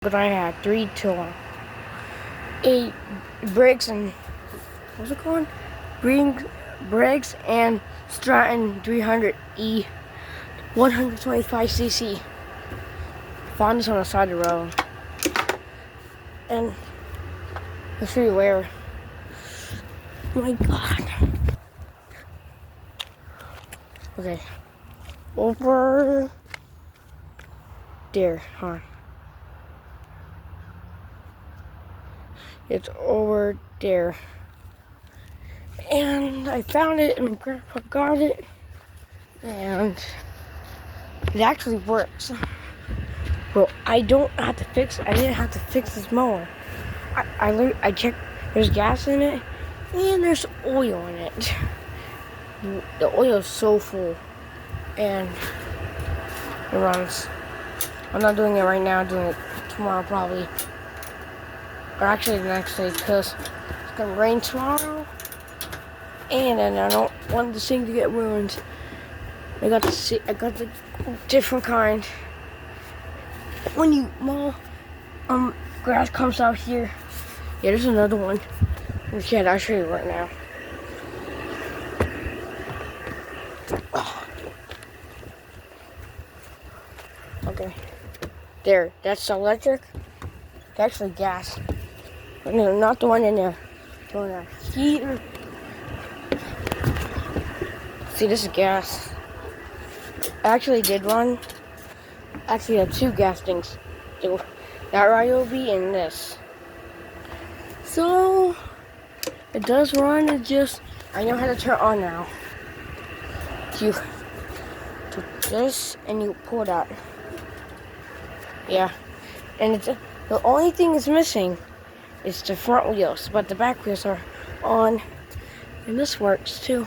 But I had 3 to 8 Briggs and what's it called? Briggs and Stratton 300E 125cc. Found this on the side of the road, and I'll show you where. Oh my God. Okay, over there, huh? It's over there. And I found it, and my grandpa got it, and it actually works. Well, I didn't have to fix this mower. I checked, there's gas in it, and there's oil in it. The oil is so full, and it runs. I'm not doing it right now, I'm doing it tomorrow probably. Or actually the next day, because it's gonna rain tomorrow, and then I don't want this thing to get ruined. I got the different kind. When you mow, grass comes out here. Yeah, there's another one. Okay, I'll show you right now. Okay, there. That's electric. It's actually gas. But no, not the one in there. The one in here. See, this is gas. I actually did run. Actually, had 2 gas things. That Ryobi and this. So it does run. It just I know how to turn it on now. You do this and you pull it out. Yeah, and it's the only thing is missing is the front wheels, but the back wheels are on, and this works too.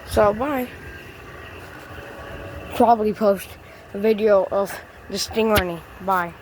So bye. Probably post a video of this thing running. Bye.